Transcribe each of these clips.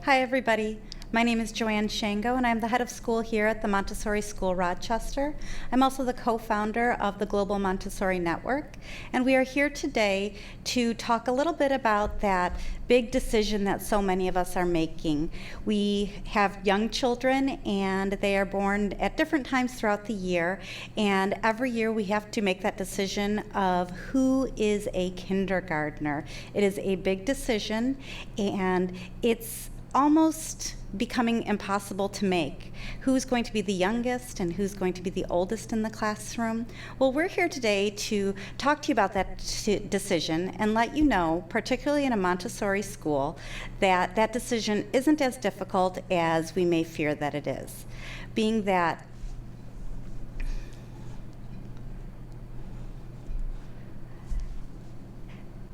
Hi, everybody. My name is Joanne Shango, and I'm the head of school here at the Montessori School Rochester. I'm also the co-founder of the Global Montessori Network, and we are here today to talk a little bit about that big decision that so many of us are making. We have young children, and they are born at different times throughout the year, and every year we have to make that decision of who is a kindergartner. It is a big decision, and it's almost becoming impossible to make. Who's going to be the youngest and who's going to be the oldest in the classroom? Well, we're here today to talk to you about that decision and let you know, particularly in a Montessori school, that that decision isn't as difficult as we may fear that it is. Being that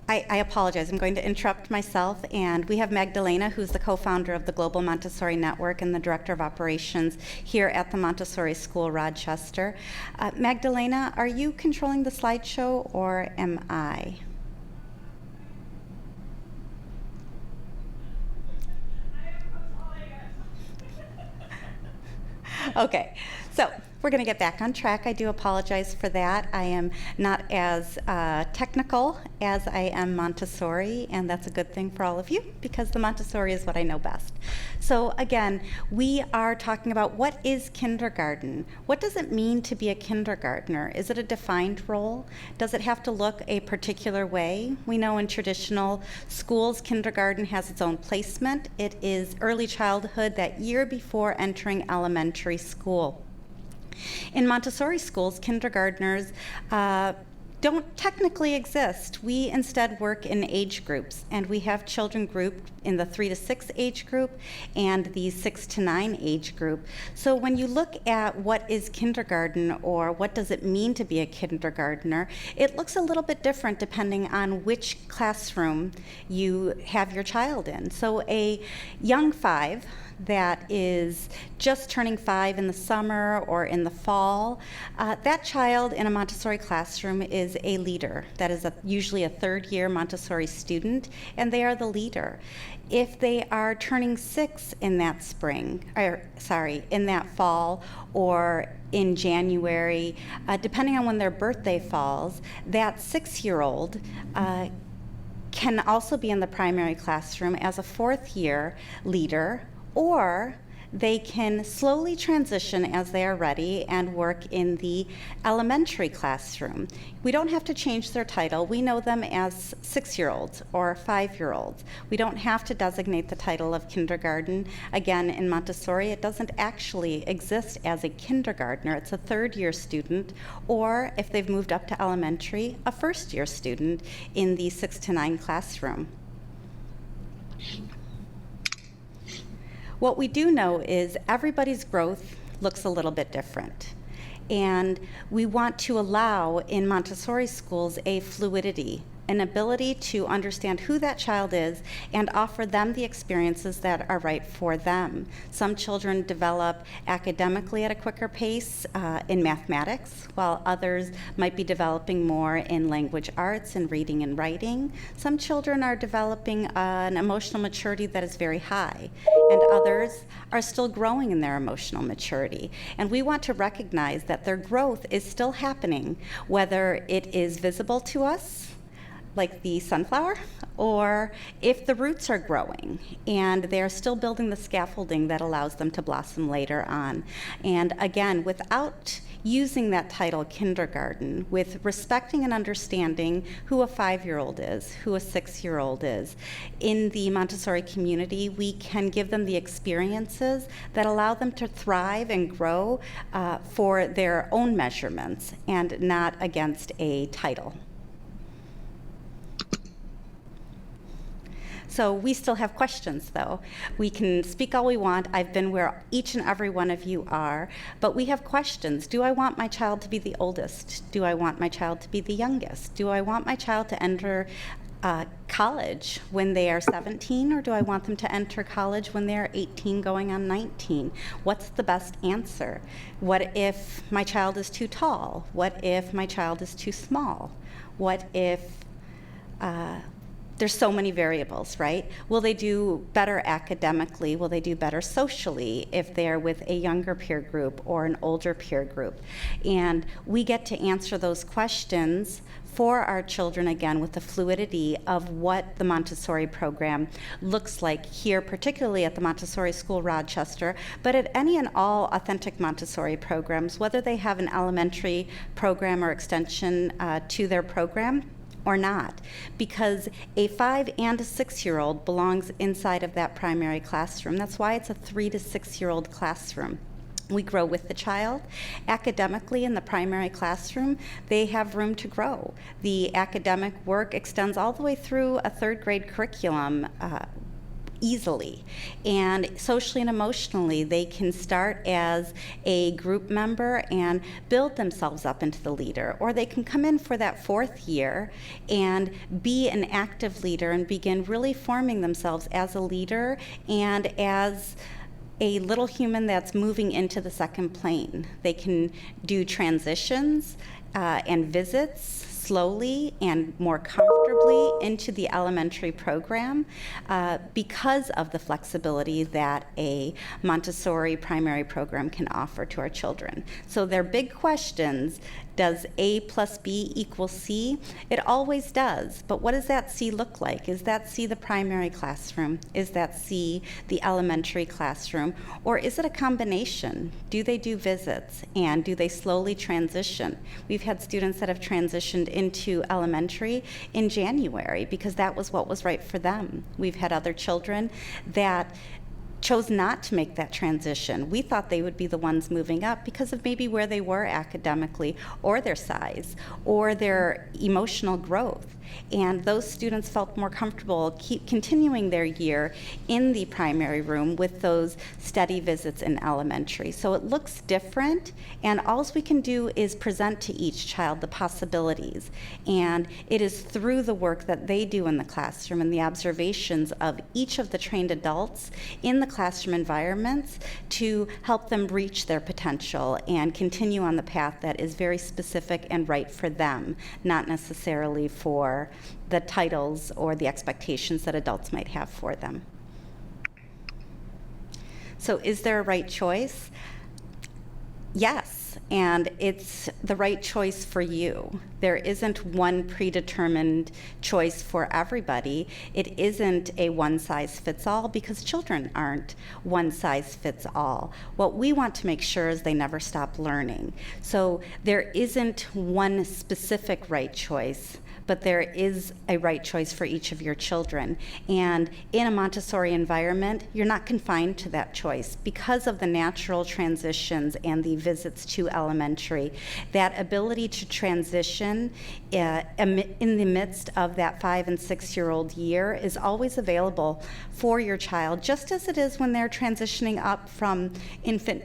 I apologize, I'm going to interrupt myself, and we have Magdalena, who's the co-founder of the Global Montessori Network and the Director of Operations here at the Montessori School Rochester. Magdalena, are you controlling the slideshow, or am I? Okay, so we're going to get back on track. I do apologize for that. I am not as technical as I am Montessori, and that's a good thing for all of you because the Montessori is what I know best. So again, we are talking about what is kindergarten? What does it mean to be a kindergartner? Is it a defined role? Does it have to look a particular way? We know in traditional schools, kindergarten has its own placement. It is early childhood, that year before entering elementary school. In Montessori schools, kindergartners don't technically exist. We instead work in age groups, and we have children grouped in the 3 to 6 age group and the 6 to 9 age group. So when you look at what is kindergarten or what does it mean to be a kindergartner, it looks a little bit different depending on which classroom you have your child in. So a young 5 that is just turning 5 in the summer or in the fall, that child in a Montessori classroom is a leader. That is usually a third-year Montessori student, and they are the leader. If they are turning 6 in that in that fall or in January, depending on when their birthday falls, that 6-year-old can also be in the primary classroom as a 4th-year leader, or they can slowly transition as they are ready and work in the elementary classroom. We don't have to change their title. We know them as 6-year-olds or 5-year-olds. We don't have to designate the title of kindergarten. Again, in Montessori, it doesn't actually exist as a kindergartner. It's a 3rd-year student, or if they've moved up to elementary, a 1st-year student in the 6 to 9 classroom. What we do know is everybody's growth looks a little bit different. And we want to allow in Montessori schools a fluidity, an ability to understand who that child is and offer them the experiences that are right for them. Some children develop academically at a quicker pace in mathematics, while others might be developing more in language arts and reading and writing. Some children are developing an emotional maturity that is very high, and others are still growing in their emotional maturity. And we want to recognize that their growth is still happening, whether it is visible to us, like the sunflower, or if the roots are growing and they're still building the scaffolding that allows them to blossom later on. And again, without using that title kindergarten, with respecting and understanding who a 5-year-old is, who a 6-year-old is. In the Montessori community, we can give them the experiences that allow them to thrive and grow for their own measurements and not against a title. So we still have questions, though. We can speak all we want. I've been where each and every one of you are, but we have questions. Do I want my child to be the oldest? Do I want my child to be the youngest? Do I want my child to enter college when they are 17, or do I want them to enter college when they're 18 going on 19? What's the best answer? What if my child is too tall? What if my child is too small? What if there's so many variables, right? Will they do better academically? Will they do better socially if they're with a younger peer group or an older peer group? And we get to answer those questions for our children, again, with the fluidity of what the Montessori program looks like here, particularly at the Montessori School Rochester, but at any and all authentic Montessori programs, whether they have an elementary program or extension to their program or not, because a 5 and a 6-year-old belongs inside of that primary classroom. That's why it's a 3 to 6-year-old classroom. We grow with the child. Academically, in the primary classroom, they have room to grow. The academic work extends all the way through a 3rd grade curriculum easily. And socially and emotionally, they can start as a group member and build themselves up into the leader. Or they can come in for that 4th year and be an active leader and begin really forming themselves as a leader and as a little human that's moving into the 2nd plane. They can do transitions and visits slowly and more comfortably into the elementary program because of the flexibility that a Montessori primary program can offer to our children. So their big questions: does A plus B equal C? It always does, but what does that C look like? Is that C the primary classroom? Is that C the elementary classroom? Or is it a combination? Do they do visits, and do they slowly transition? We've had students that have transitioned into elementary in January because that was what was right for them. We've had other children that chose not to make that transition. We thought they would be the ones moving up because of maybe where they were academically, or their size, or their emotional growth. And those students felt more comfortable keep continuing their year in the primary room with those steady visits in elementary. So it looks different, and all we can do is present to each child the possibilities. And it is through the work that they do in the classroom and the observations of each of the trained adults in the classroom environments to help them reach their potential and continue on the path that is very specific and right for them, not necessarily for the titles or the expectations that adults might have for them. So is there a right choice? Yes, and it's the right choice for you. There isn't one predetermined choice for everybody. It isn't a one-size-fits-all because children aren't one-size-fits-all. What we want to make sure is they never stop learning. So there isn't one specific right choice, but there is a right choice for each of your children. And in a Montessori environment, you're not confined to that choice because of the natural transitions and the visits to elementary. That ability to transition in the midst of that 5 and 6-year-old year is always available for your child, just as it is when they're transitioning up from infant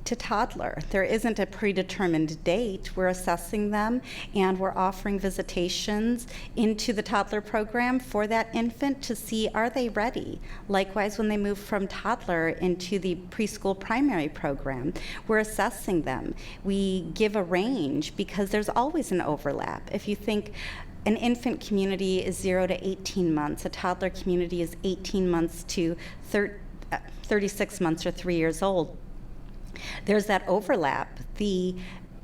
to toddler. There isn't a predetermined date. We're assessing them, and we're offering visitations into the toddler program for that infant to see, are they ready? Likewise, when they move from toddler into the preschool primary program, we're assessing them. We give a range because there's always an overlap. If you think an infant community is 0 to 18 months, a toddler community is 18 months to 36 months or 3 years old. There's that overlap. The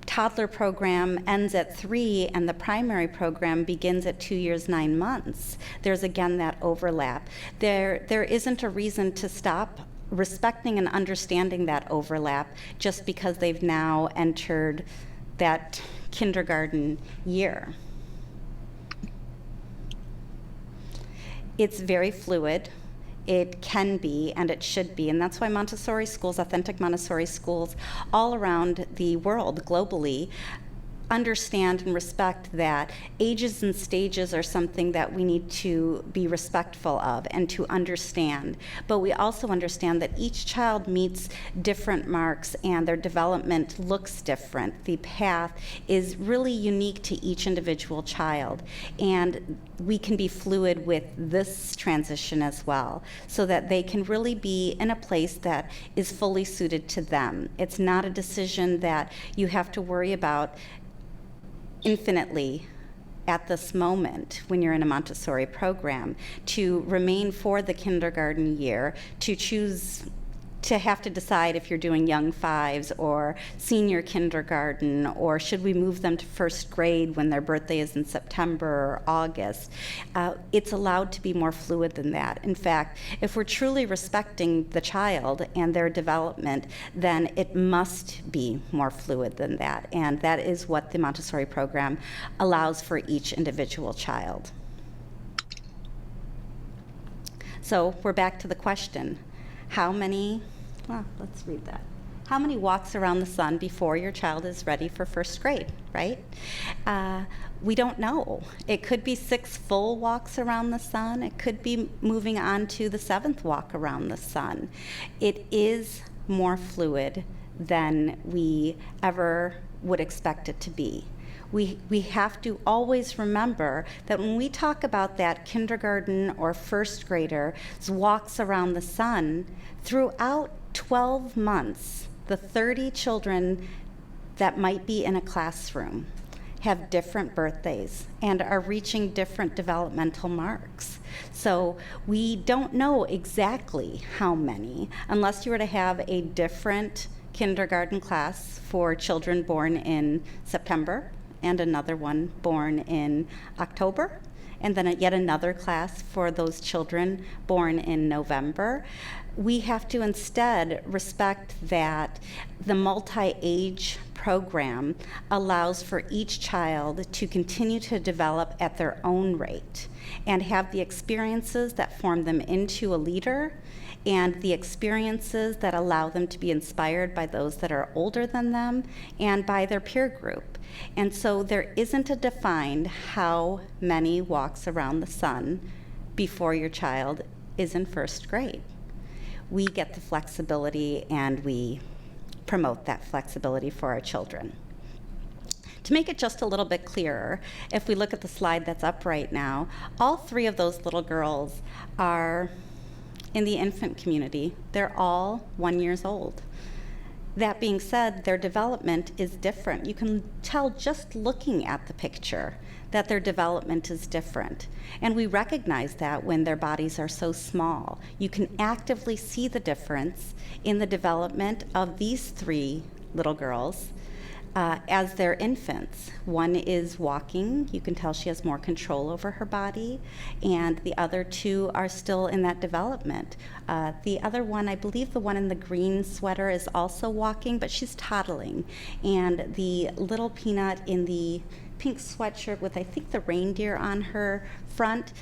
toddler program ends at 3 and the primary program begins at 2 years, 9 months. There's again that overlap. There isn't a reason to stop respecting and understanding that overlap just because they've now entered that kindergarten year. It's very fluid. It can be, and it should be, and that's why Montessori schools, authentic Montessori schools all around the world globally, understand and respect that ages and stages are something that we need to be respectful of and to understand. But we also understand that each child meets different marks and their development looks different. The path is really unique to each individual child. And we can be fluid with this transition as well, so that they can really be in a place that is fully suited to them. It's not a decision that you have to worry about infinitely at this moment when you're in a Montessori program to remain for the kindergarten year, to choose to have to decide if you're doing young fives or senior kindergarten, or should we move them to first grade when their birthday is in September or August. It's allowed to be more fluid than that. In fact, if we're truly respecting the child and their development, then it must be more fluid than that. And that is what the Montessori program allows for each individual child. So we're back to the question. How many walks around the sun before your child is ready for first grade, right? We don't know. It could be 6 full walks around the sun. It could be moving on to the 7th walk around the sun. It is more fluid than we ever would expect it to be. We have to always remember that when we talk about that kindergarten or first grader's walks around the sun, throughout 12 months, the 30 children that might be in a classroom have different birthdays and are reaching different developmental marks. So we don't know exactly how many, unless you were to have a different kindergarten class for children born in September, and another one born in October, and then yet another class for those children born in November. We have to instead respect that the multi-age program allows for each child to continue to develop at their own rate and have the experiences that form them into a leader and the experiences that allow them to be inspired by those that are older than them and by their peer group. And so there isn't a defined how many walks around the sun before your child is in first grade. We get the flexibility and we promote that flexibility for our children. To make it just a little bit clearer, if we look at the slide that's up right now, all 3 of those little girls are in the infant community. They're all 1 year old. That being said, their development is different. You can tell just looking at the picture that their development is different. And we recognize that when their bodies are so small. You can actively see the difference in the development of these 3 little girls as they're infants. One is walking. You can tell she has more control over her body, and the other 2 are still in that development. The other one, I believe the one in the green sweater, is also walking, but she's toddling. And the little peanut in the pink sweatshirt with, I think, the reindeer on her front,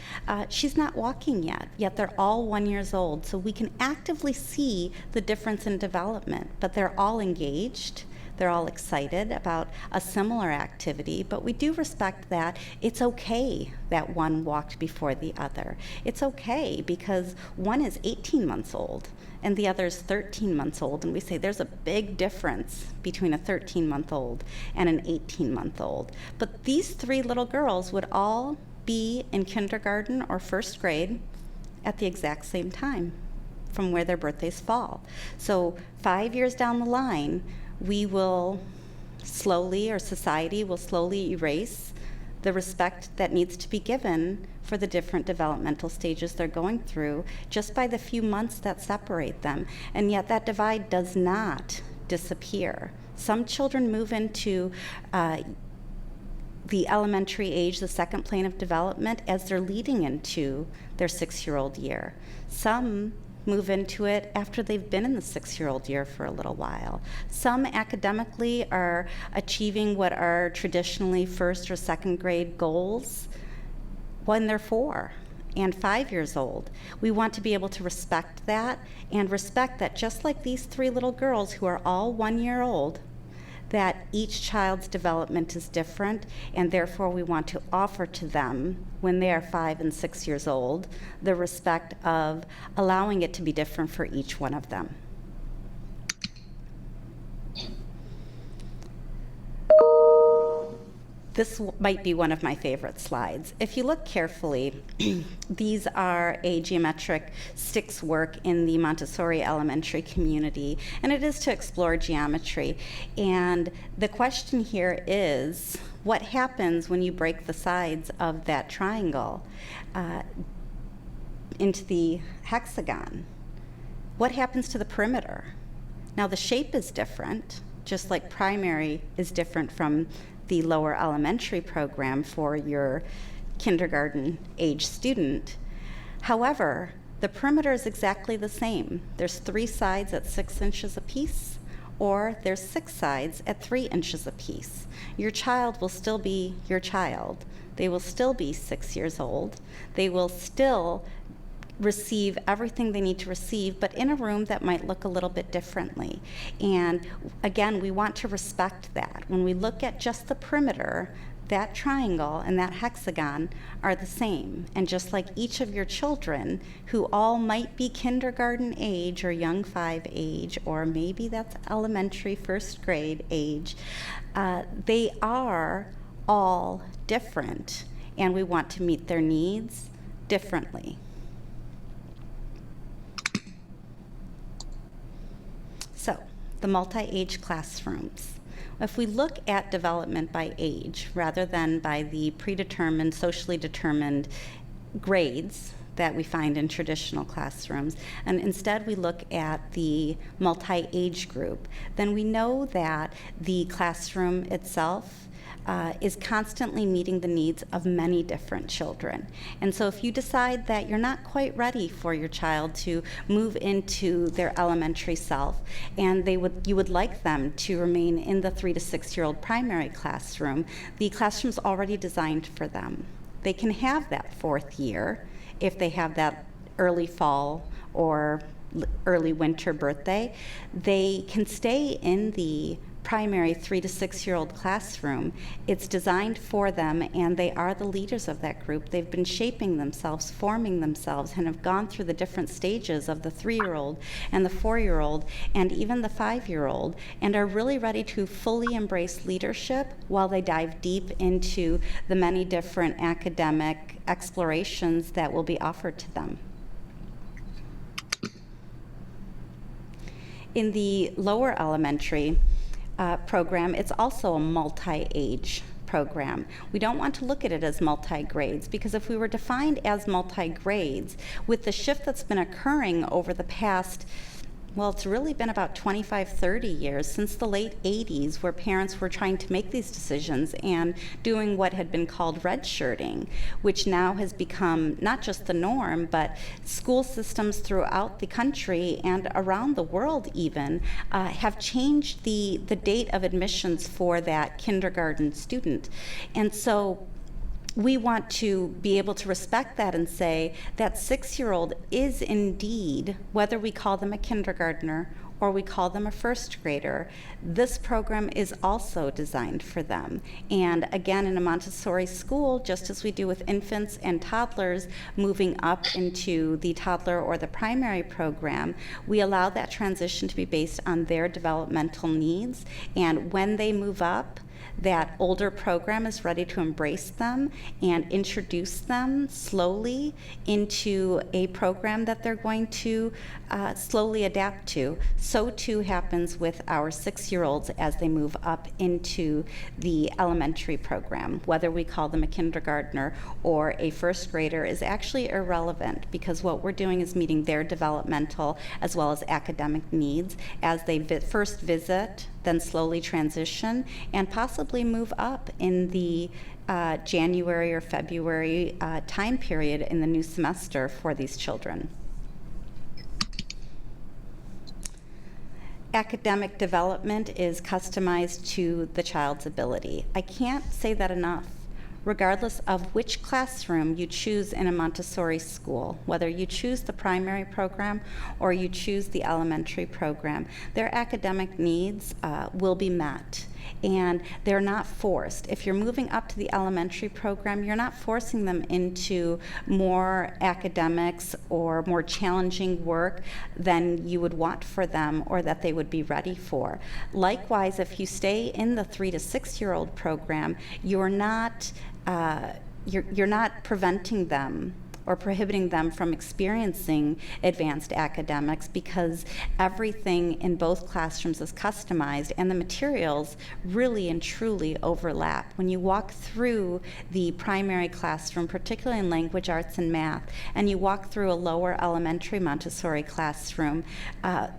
she's not walking yet they're all 1 year old. So we can actively see the difference in development, but they're all engaged. They're all excited about a similar activity, but we do respect that it's okay that one walked before the other. It's okay because one is 18 months old and the other is 13 months old, and we say there's a big difference between a 13-month-old and an 18-month-old. But these 3 little girls would all be in kindergarten or first grade at the exact same time from where their birthdays fall. So 5 years down the line, we will slowly, or society will slowly erase the respect that needs to be given for the different developmental stages they're going through just by the few months that separate them. And yet that divide does not disappear. Some children move into the elementary age, the second plane of development, as they're leading into their 6-year-old year. Some move into it after they've been in the 6-year-old year for a little while. Some academically are achieving what are traditionally first or second grade goals when they're 4 and 5 years old. We want to be able to respect that and respect that just like these 3 little girls who are all 1 year old, that each child's development is different, and therefore we want to offer to them, when they are 5 and 6 years old, the respect of allowing it to be different for each one of them. This might be one of my favorite slides. If you look carefully, these are a geometric sticks work in the Montessori elementary community, and it is to explore geometry. And the question here is, what happens when you break the sides of that triangle into the hexagon? What happens to the perimeter? Now, the shape is different, just like primary is different from the lower elementary program for your kindergarten age student. However, the perimeter is exactly the same. There's 3 sides at 6 inches apiece, or there's 6 sides at 3 inches apiece. Your child will still be your child. They will still be 6 years old. They will still receive everything they need to receive, but in a room that might look a little bit differently. And again, we want to respect that. When we look at just the perimeter, that triangle and that hexagon are the same. And just like each of your children, who all might be kindergarten age or young 5 age, or maybe that's elementary 1st grade age, they are all different, and we want to meet their needs differently. So, the multi-age classrooms. If we look at development by age rather than by the predetermined, socially determined grades that we find in traditional classrooms, and instead we look at the multi-age group, then we know that the classroom itself is constantly meeting the needs of many different children. And so if you decide that you're not quite ready for your child to move into their elementary self, and you would like them to remain in the 3 to 6-year-old primary classroom, the classroom's already designed for them. They can have that 4th year if they have that early fall or early winter birthday. They can stay in the primary 3 to 6-year-old classroom. It's designed for them, and they are the leaders of that group. They've been shaping themselves, forming themselves, and have gone through the different stages of the 3-year-old and the 4-year-old and even the 5-year-old, and are really ready to fully embrace leadership while they dive deep into the many different academic explorations that will be offered to them. In the lower elementary program, it's also a multi-age program. We don't want to look at it as multi-grades, because if we were defined as multi-grades, with the shift that's been occurring over the past, well, it's really been about 25, 30 years, since the late 80s, where parents were trying to make these decisions and doing what had been called redshirting, which now has become not just the norm, but school systems throughout the country and around the world even have changed the date of admissions for that kindergarten student. And so we want to be able to respect that and say that 6-year-old is indeed, whether we call them a kindergartner or we call them a 1st grader, this program is also designed for them. And again, in a Montessori school, just as we do with infants and toddlers moving up into the toddler or the primary program, we allow that transition to be based on their developmental needs. And when they move up, that older program is ready to embrace them and introduce them slowly into a program that they're going to slowly adapt to. So too happens with our 6-year-olds as they move up into the elementary program. Whether we call them a kindergartner or a 1st grader is actually irrelevant, because what we're doing is meeting their developmental as well as academic needs as they first visit, then slowly transition, and possibly move up in the January or February time period in the new semester for these children. Academic development is customized to the child's ability. I can't say that enough. Regardless of which classroom you choose in a Montessori school, whether you choose the primary program or you choose the elementary program, their academic needs will be met. And they're not forced. If you're moving up to the elementary program, you're not forcing them into more academics or more challenging work than you would want for them or that they would be ready for. Likewise, if you stay in the 3 to 6-year-old program, you're not preventing them or prohibiting them from experiencing advanced academics, because everything in both classrooms is customized and the materials really and truly overlap. When you walk through the primary classroom, particularly in language arts and math, and you walk through a lower elementary Montessori classroom,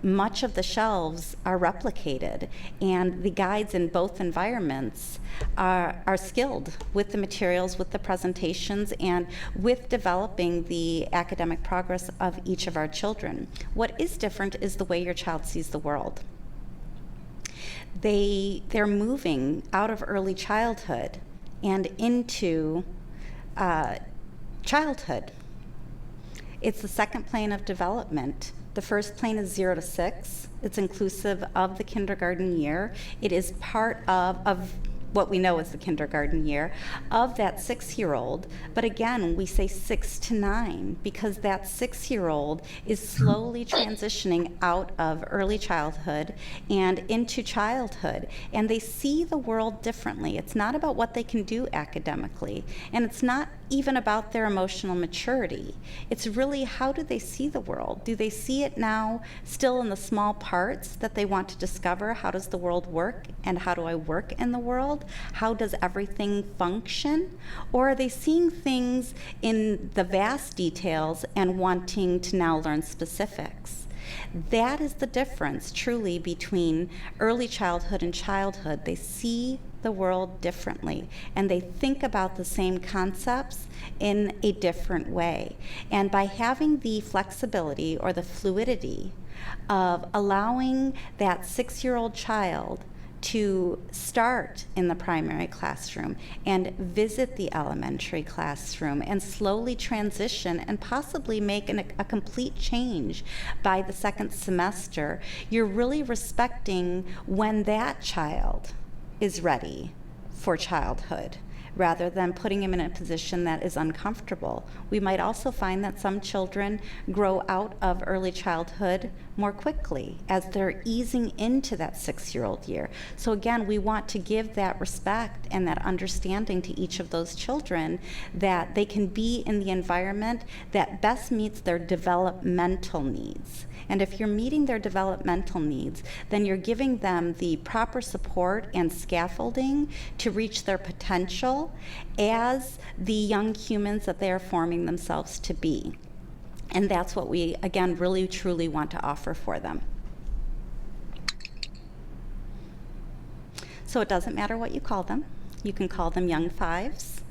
much of the shelves are replicated, and the guides in both environments are skilled with the materials, with the presentations, and with developing the academic progress of each of our children. What is different is the way your child sees the world. They're moving out of early childhood and into childhood. It's the second plane of development. The first plane is 0 to 6. It's inclusive of the kindergarten year. It is part of what we know as the kindergarten year of that 6-year-old. But again, we say 6 to 9 because that 6-year-old is slowly transitioning out of early childhood and into childhood. And they see the world differently. It's not about what they can do academically, and it's not even about their emotional maturity. It's really, how do they see the world? Do they see it now still in the small parts that they want to discover? How does the world work, and how do I work in the world? How does everything function? Or are they seeing things in the vast details and wanting to now learn specifics? That is the difference, truly, between early childhood and childhood. They see the world differently, and they think about the same concepts in a different way. And by having the flexibility or the fluidity of allowing that 6-year-old child to start in the primary classroom and visit the elementary classroom and slowly transition and possibly make a complete change by the second semester, you're really respecting when that child is ready for childhood, rather than putting him in a position that is uncomfortable. We might also find that some children grow out of early childhood more quickly as they're easing into that 6-year-old year. So again, we want to give that respect and that understanding to each of those children, that they can be in the environment that best meets their developmental needs. And if you're meeting their developmental needs, then you're giving them the proper support and scaffolding to reach their potential as the young humans that they are forming themselves to be. And that's what we, again, really truly want to offer for them. So it doesn't matter what you call them. You can call them young fives.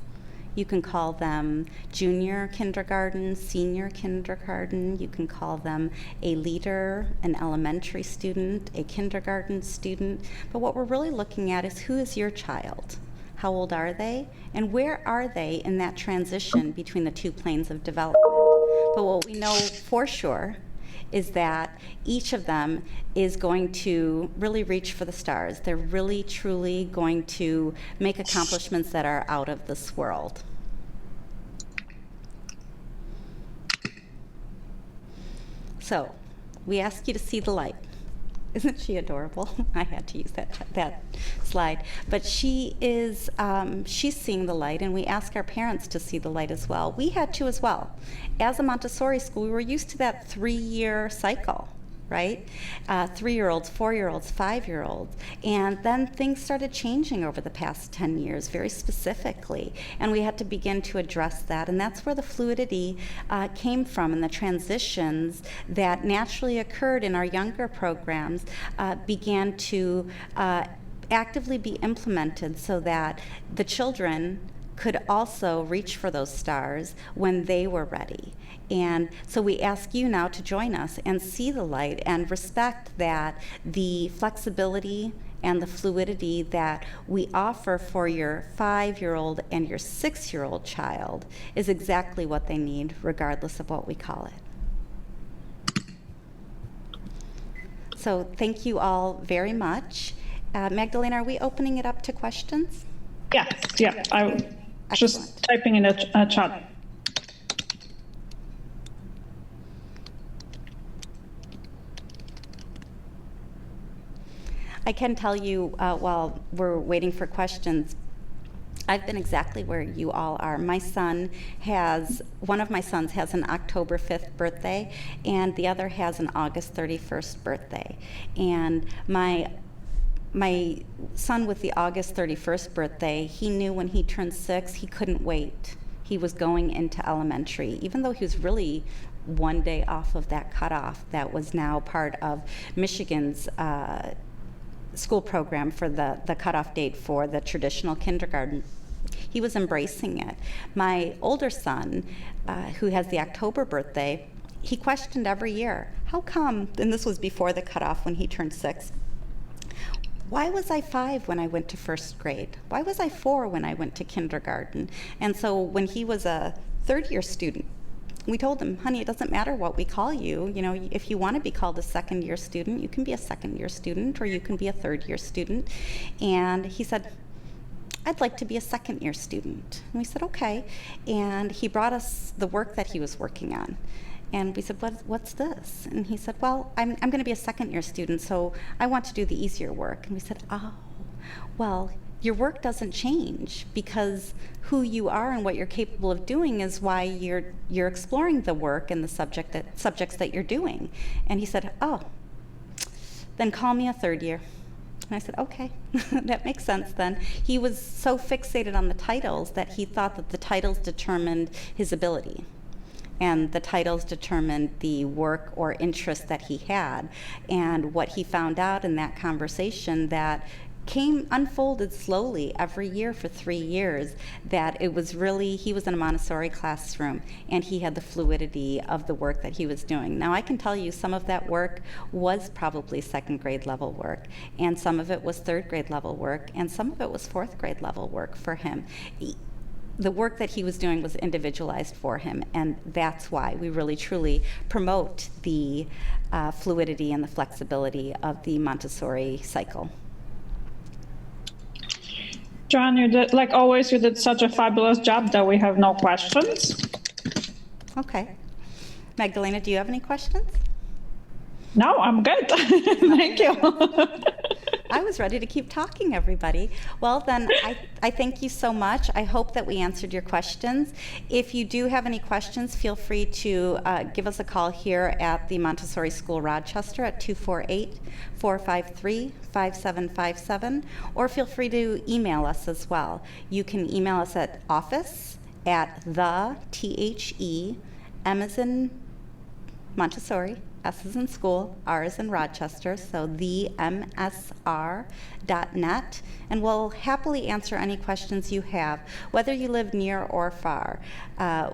You can call them junior kindergarten, senior kindergarten. You can call them a leader, an elementary student, a kindergarten student. But what we're really looking at is, who is your child? How old are they? And where are they in that transition between the two planes of development? But what we know for sure is that each of them is going to really reach for the stars. They're really, truly going to make accomplishments that are out of this world. So, we ask you to see the light. Isn't she adorable? I had to use that slide. But she is, she's seeing the light, and we ask our parents to see the light as well. We had to as well. As a Montessori school, we were used to that 3-year cycle, right? 3-year-olds, 4-year-olds, 5-year-olds. And then things started changing over the past 10 years, very specifically. And we had to begin to address that. And that's where the fluidity came from, and the transitions that naturally occurred in our younger programs began to actively be implemented so that the children could also reach for those stars when they were ready. And so we ask you now to join us and see the light and respect that the flexibility and the fluidity that we offer for your 5-year-old and your 6-year-old child is exactly what they need, regardless of what we call it. So thank you all very much. Magdalena, are we opening it up to questions? Yes, yeah, I'm just typing in a chat. I can tell you while we're waiting for questions, I've been exactly where you all are. One of my sons has an October 5th birthday, and the other has an August 31st birthday. And my son with the August 31st birthday, he knew when he turned 6, he couldn't wait. He was going into elementary, even though he was really one day off of that cutoff that was now part of Michigan's school program for the cutoff date for the traditional kindergarten. He was embracing it. My older son, who has the October birthday, he questioned every year, how come, and this was before the cutoff when he turned 6, why was I 5 when I went to first grade? Why was I 4 when I went to kindergarten? And so when he was a third-year student, we told him, honey, it doesn't matter what we call you. You know, if you want to be called a second-year student, you can be a second-year student, or you can be a third-year student. And he said, I'd like to be a second-year student. And we said, okay. And he brought us the work that he was working on. And we said, what's this? And he said, well, I'm going to be a second-year student, so I want to do the easier work. And we said, oh, well, your work doesn't change, because who you are and what you're capable of doing is why you're exploring the work and the subjects that you're doing. And he said, oh, then call me a third year. And I said, okay, that makes sense then. He was so fixated on the titles that he thought that the titles determined his ability, and the titles determined the work or interest that he had. And what he found out in that conversation that unfolded slowly every year for 3 years, that it was really, he was in a Montessori classroom and he had the fluidity of the work that he was doing. Now I can tell you some of that work was probably second grade level work, and some of it was third grade level work, and some of it was fourth grade level work for him. The work that he was doing was individualized for him, and that's why we really truly promote the fluidity and the flexibility of the Montessori cycle. John, you did, like always, you did such a fabulous job that we have no questions. Okay. Magdalena, do you have any questions? No, I'm good. Thank you. I was ready to keep talking, everybody. Well, then, I thank you so much. I hope that we answered your questions. If you do have any questions, feel free to give us a call here at the Montessori School Rochester at 248-453-5757, or feel free to email us as well. You can email us at office@the, M as in Montessori, S is in school, R is in Rochester, so the MSR.net, and we'll happily answer any questions you have, whether you live near or far.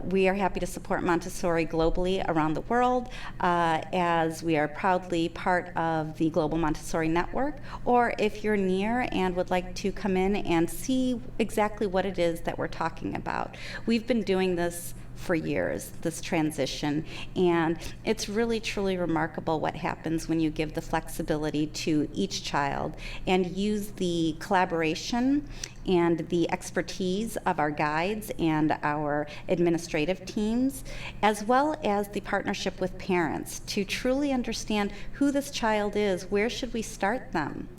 We are happy to support Montessori globally around the world, as we are proudly part of the Global Montessori Network, or if you're near and would like to come in and see exactly what it is that we're talking about. We've been doing this for years, this transition, and it's really truly remarkable what happens when you give the flexibility to each child and use the collaboration and the expertise of our guides and our administrative teams, as well as the partnership with parents to truly understand who this child is, where should we start them,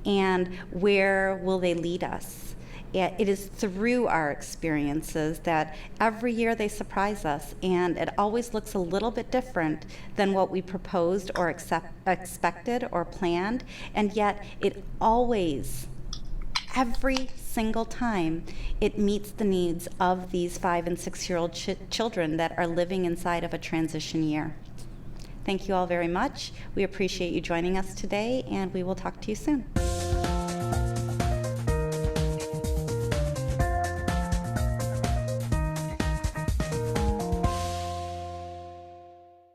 and where will they lead us. It is through our experiences that every year they surprise us, and it always looks a little bit different than what we proposed or expected or planned, and yet it always, every single time, it meets the needs of these 5- and 6-year-old children that are living inside of a transition year. Thank you all very much. We appreciate you joining us today, and we will talk to you soon.